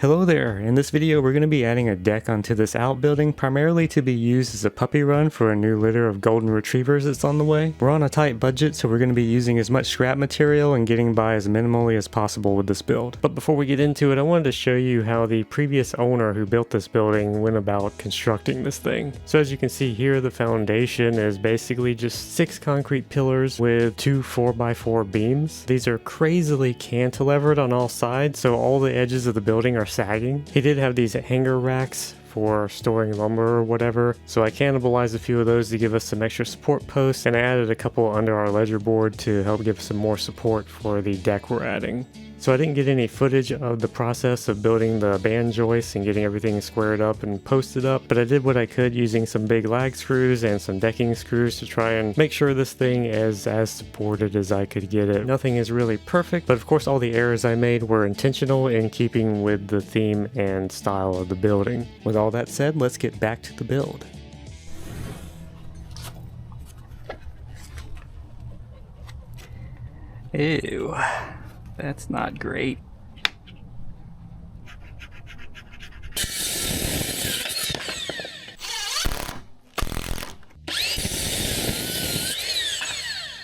Hello there, in this video we're going to be adding a deck onto this outbuilding primarily to be used as a puppy run for a new litter of golden retrievers that's on the way. We're on a tight budget, so we're going to be using as much scrap material and getting by as minimally as possible with this build. But before we get into it, I wanted to show you how the previous owner who built this building went about constructing this thing. So as you can see here, the foundation is basically just 6 concrete pillars with 2 4x4 beams. These are crazily cantilevered on all sides, so all the edges of the building are sagging. He did have these hanger racks for storing lumber or whatever, so I cannibalized a few of those to give us some extra support posts, and I added a couple under our ledger board to help give some more support for the deck we're adding. So I didn't get any footage of the process of building the band joists and getting everything squared up and posted up, but I did what I could using some big lag screws and some decking screws to try and make sure this thing is as supported as I could get it. Nothing is really perfect, but of course all the errors I made were intentional in keeping with the theme and style of the building. With all that said, let's get back to the build. Ew. That's not great.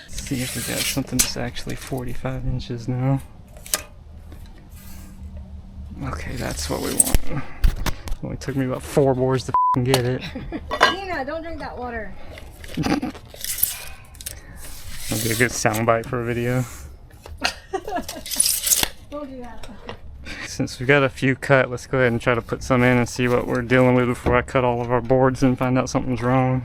See if we got something that's actually 45 inches now. Okay, that's what we want. Only took me about 4 boards to get it. Nina, don't drink that water. That'll be a good soundbite for a video. Don't do that. Since we got a few cut, let's go ahead and try to put some in and see what we're dealing with before I cut all of our boards and find out something's wrong.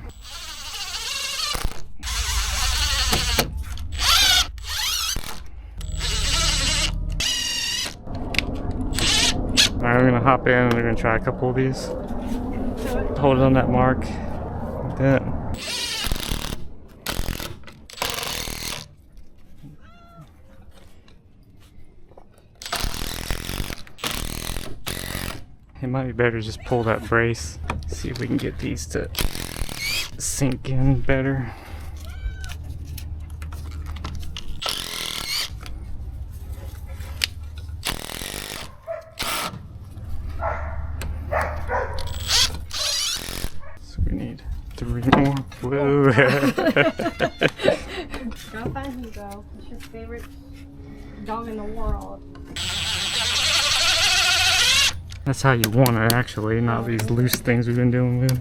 Alright, we're gonna hop in and we're gonna try a couple of these. Hold it on that mark, like that. It might be better to just pull that brace, see if we can get these to sink in better. So we need 3 more. Whoa. Go find Hugo. It's your favorite dog in the world. That's how you want it, actually, not these loose things we've been dealing with.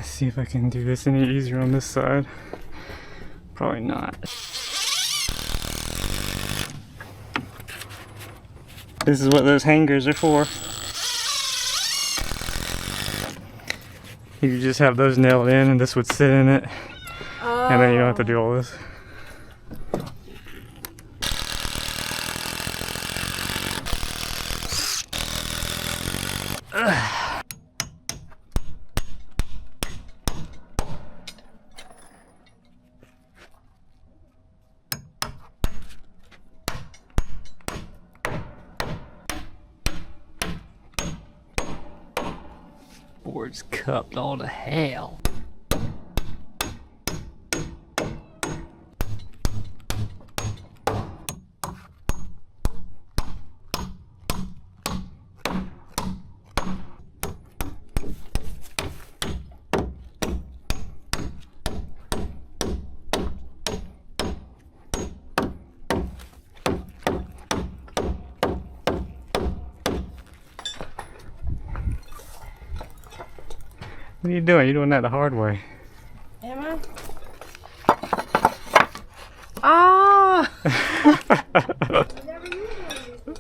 See if I can do this any easier on this side. Probably not. This is what those hangers are for. You could just have those nailed in and this would sit in it. Oh. And then you don't have to do all this. Board's cupped all to hell. What are you doing? You're doing that the hard way. Am I? Ah! Never used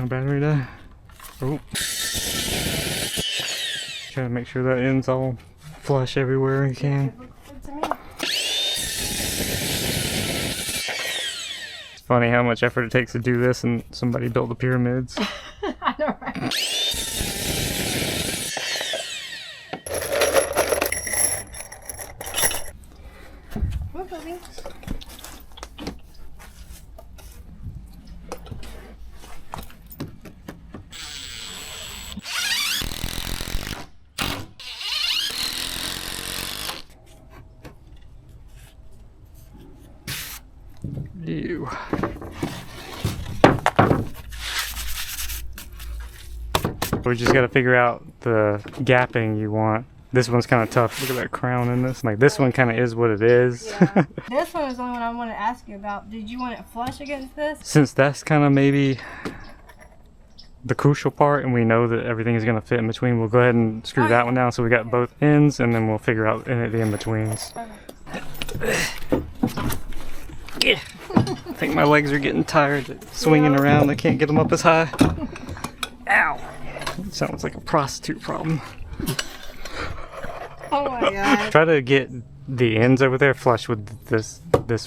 My battery die. Oh. Try to make sure that end's all flush everywhere you can. It looks good to me. It's funny how much effort it takes to do this, and somebody built the pyramids. I know, right? What, baby? Ew. We just gotta figure out the gapping you want. This one's kind of tough. Look at that crown in this. Like, this one kind of is what it is. Yeah. This one is the only one I want to ask you about. Did you want it flush against this? Since that's kind of maybe the crucial part, and we know that everything is gonna fit in between, we'll go ahead and screw that one down so we got both ends, and then we'll figure out the in-betweens. Okay. I think my legs are getting tired swinging around. I can't get them up as high. Ow! It sounds like a prostitute problem. Oh my god. Try to get the ends over there flush with this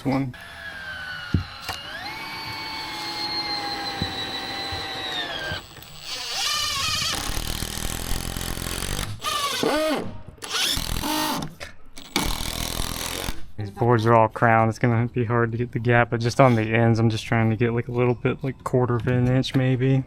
one. These boards are all crowned. It's gonna be hard to get the gap, but just on the ends, I'm just trying to get like a little bit, like 1/4 of an inch maybe.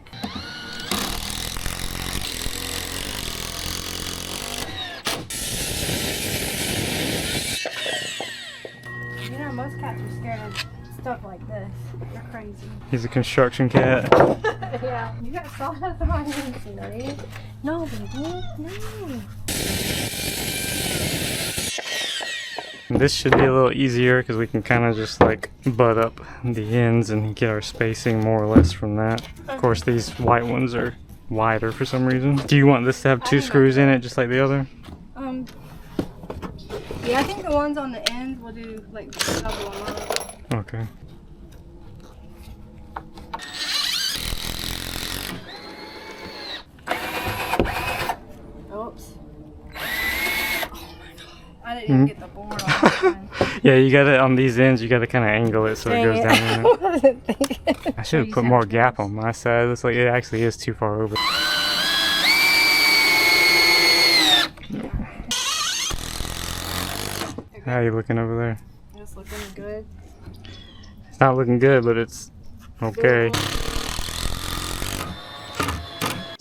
You know, most cats are scared of stuff like this. They're crazy. He's a construction cat. Yeah. You got sawdust on your scenery. No, baby. No. This should be a little easier because we can kind of just like butt up the ends and get our spacing more or less from that. Of course, these white ones are wider for some reason. Do you want this to have 2 screws in it just like the other? Yeah, I think the ones on the ends will do like double amount. Okay. Oops. I didn't even get the board off that time. Yeah, you got it on these ends. You got to kind of angle it so it goes down. In I it. wasn't thinking. I should have put more gap on my side. Looks like it actually is too far over. How are you looking over there? It's looking good. It's not looking good, but it's okay.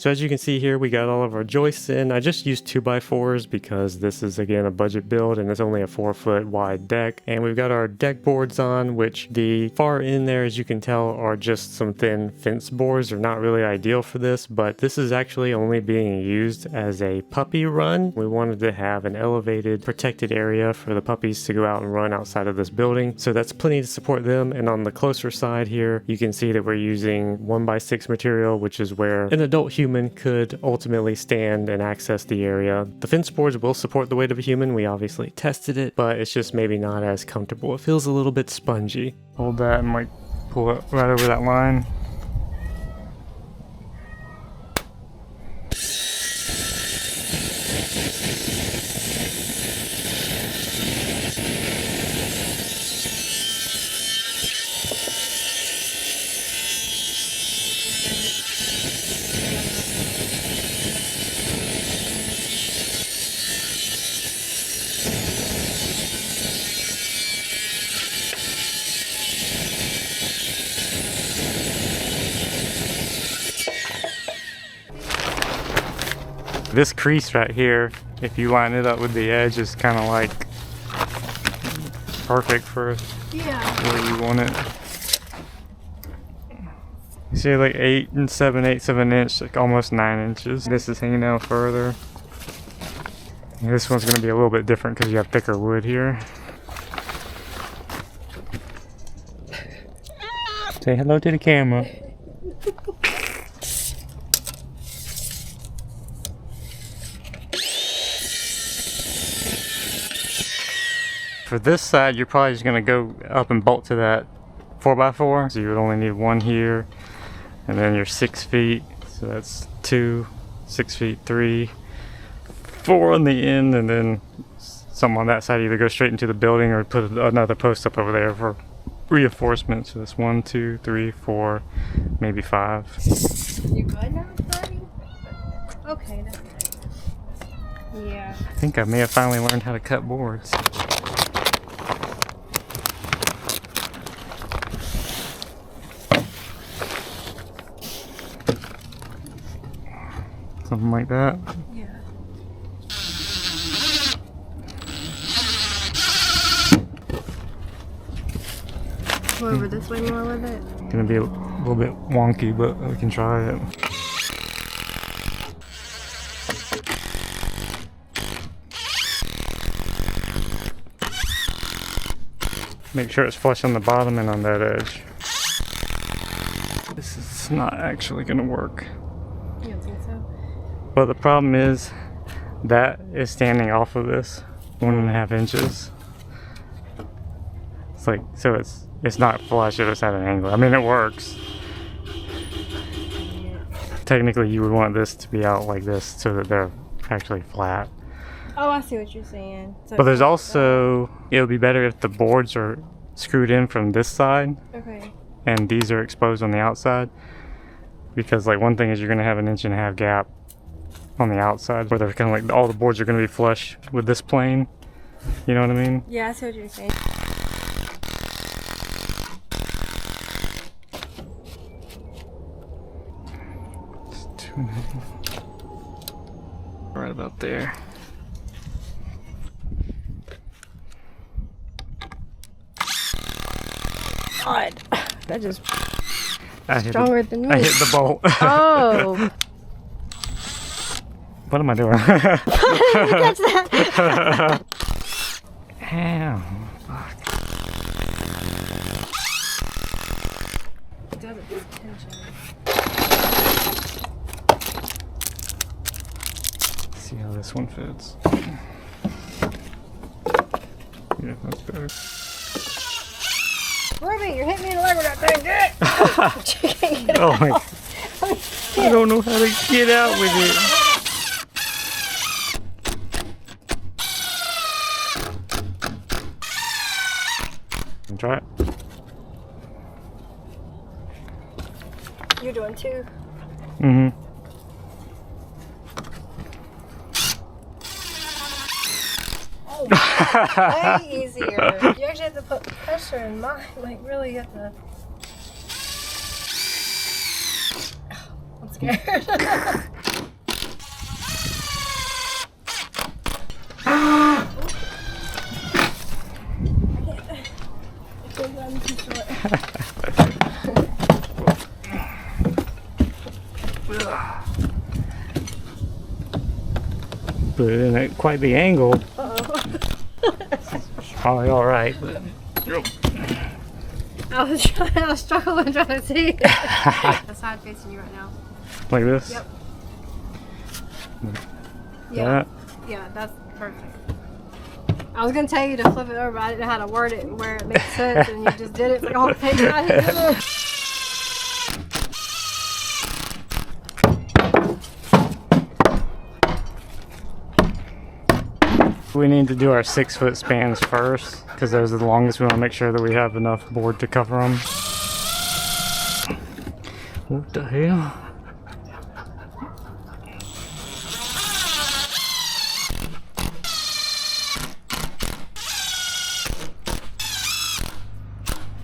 So as you can see here, we got all of our joists in. I just used 2x4s because this is again a budget build and it's only a 4-foot wide deck. And we've got our deck boards on, which the far end there, as you can tell, are just some thin fence boards. They're not really ideal for this, but this is actually only being used as a puppy run. We wanted to have an elevated protected area for the puppies to go out and run outside of this building. So that's plenty to support them. And on the closer side here, you can see that we're using 1x6 material, which is where an adult human could ultimately stand and access the area. The fence boards will support the weight of a human. We obviously tested it, but it's just maybe not as comfortable. It feels a little bit spongy. Hold that and like pull it right over that line. This crease right here, if you line it up with the edge, is kind of like perfect for where you want it. You see, like 8 7/8 of an inch, like almost 9 inches. This is hanging down further. And this one's going to be a little bit different because you have thicker wood here. Say hello to the camera. For this side, you're probably just going to go up and bolt to that 4x4. So you would only need one here and then you're 6 feet, so that's 2, 6 feet, 3, 4 on the end, and then something on that side, either go straight into the building or put another post up over there for reinforcement. So that's 1, 2, 3, 4, maybe 5. You good now, buddy? Okay, that's good. Yeah. I think I may have finally learned how to cut boards. Something like that. Yeah. Go over this way more with it. Gonna be a little bit wonky, but we can try it. Make sure it's flush on the bottom and on that edge. This is not actually gonna work. You don't think so? But the problem is that is standing off of this 1.5 inches. It's like, so it's not flush if it's at an angle. I mean, it works. Technically, you would want this to be out like this so that they're actually flat. Oh, I see what you're saying. So But there's also, it would be better if the boards are screwed in from this side Okay. and these are exposed on the outside. Because like one thing is you're gonna have an 1.5 inch gap on the outside where they're kind of like all the boards are gonna be flush with this plane. You know what I mean? Yeah, I see what you're saying. It's 2.5. Right about there. God, that just I hit stronger than me. I hit the bolt. Oh. What am I doing? Catch that. Ow. Fuck. It doesn't have tension. See how this one fits. Yeah, that's better. Ruby, you're hitting me in the leg with that thing. Get it. Oh my. I don't know how to get out with it. Try it. You're doing 2. Mm-hmm. Oh, way easier. You actually have to put pressure in mine. Like, really have to. I'm scared. I'm too short. But it ain't quite the angle. Uh-oh. It's probably alright, but I was struggling trying to see it. The side facing you right now. like this. Yep. That. Yeah, that's perfect. I was gonna tell you to flip it over, but I didn't know how to word it where it makes sense, and you just did it. It's like, oh, thank God. We need to do our 6-foot spans first because those are the longest. We want to make sure that we have enough board to cover them. What the hell?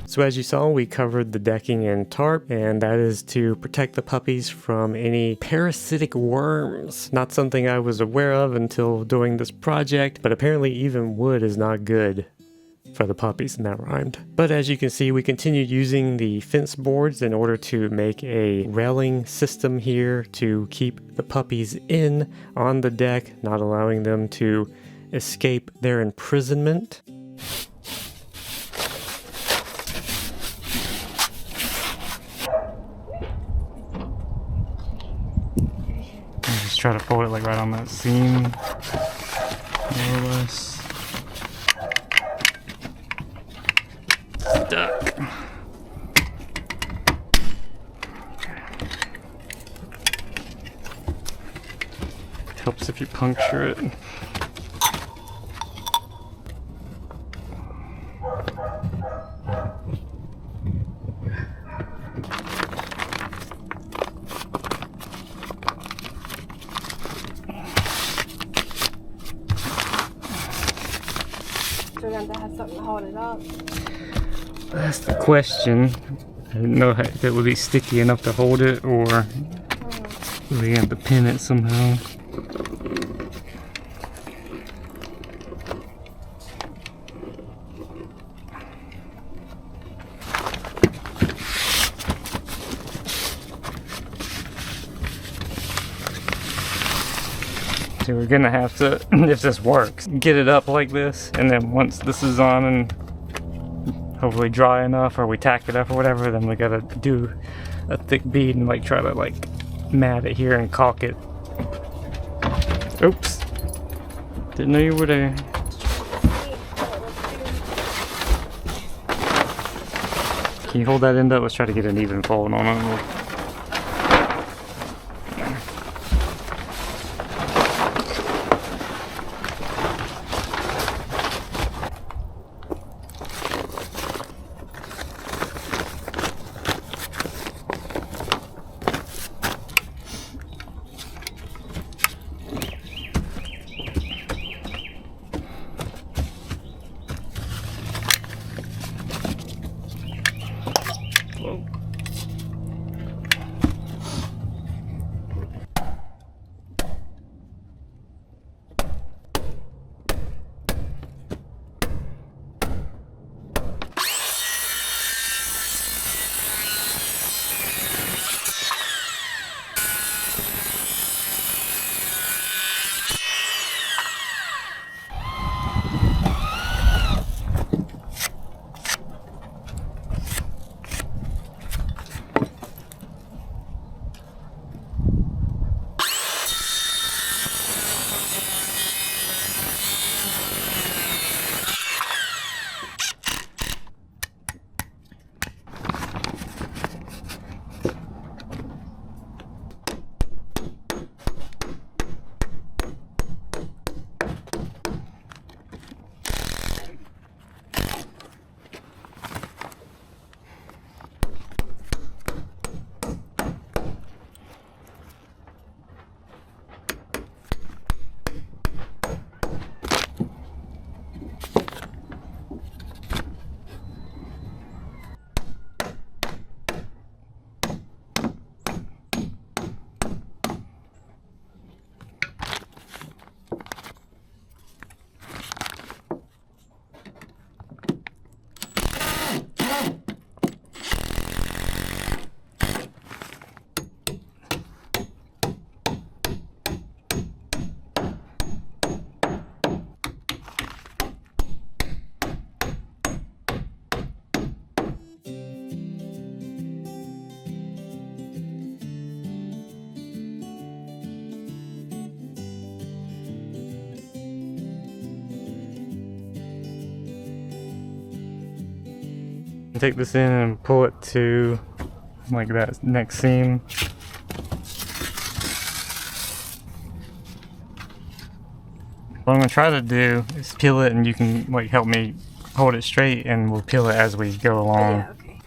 So as you saw, we covered the decking in tarp, and that is to protect the puppies from any parasitic worms. Not something I was aware of until doing this project, but apparently even wood is not good for the puppies, and that rhymed. But as you can see, we continued using the fence boards in order to make a railing system here to keep the puppies in on the deck, not allowing them to escape their imprisonment. Just try to pull it like right on that seam, more or less. Stuck. Helps if you puncture it. We're going to have something to hold it up. That's the question. I didn't know if it would be sticky enough to hold it, or we have to pin it somehow. So we're gonna have to, if this works, get it up like this, and then once this is on and hopefully dry enough, or we tack it up or whatever, then we gotta do a thick bead and like try to like mat it here and caulk it. Oops, didn't know you were there. Can you hold that end up? Let's try to get an even fold on it. Take this in and pull it to like that next seam. What I'm gonna try to do is peel it, and you can like help me hold it straight, and we'll peel it as we go along. Yeah, okay.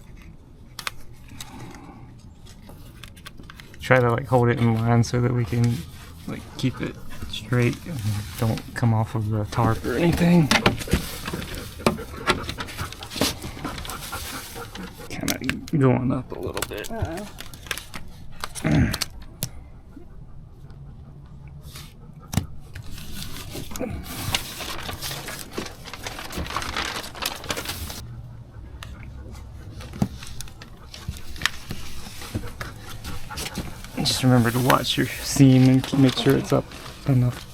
Try to like hold it in line so that we can like keep it straight and don't come off of the tarp or anything. Kind of going up a little bit. Just remember to watch your seam and make sure it's up enough.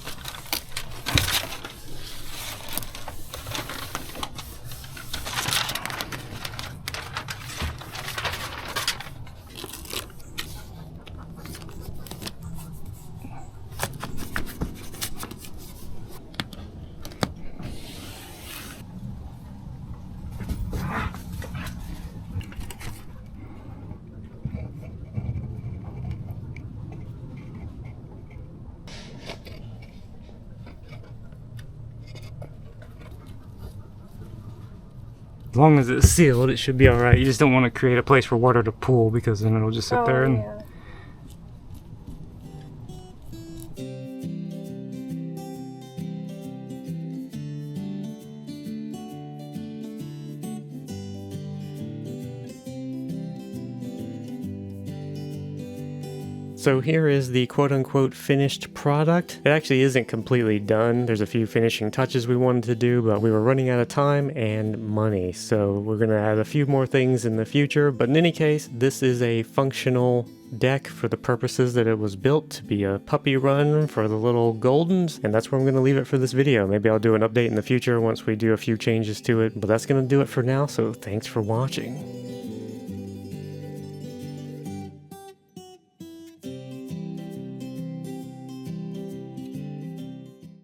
As long as it's sealed, it should be alright. You just don't want to create a place for water to pool, because then it'll just sit there and... Yeah. So here is the quote-unquote finished product. It actually isn't completely done. There's a few finishing touches we wanted to do, but we were running out of time and money. So we're gonna add a few more things in the future. But in any case, this is a functional deck for the purposes that it was built to be a puppy run for the little Goldens. And that's where I'm gonna leave it for this video. Maybe I'll do an update in the future once we do a few changes to it. But that's gonna do it for now, so thanks for watching.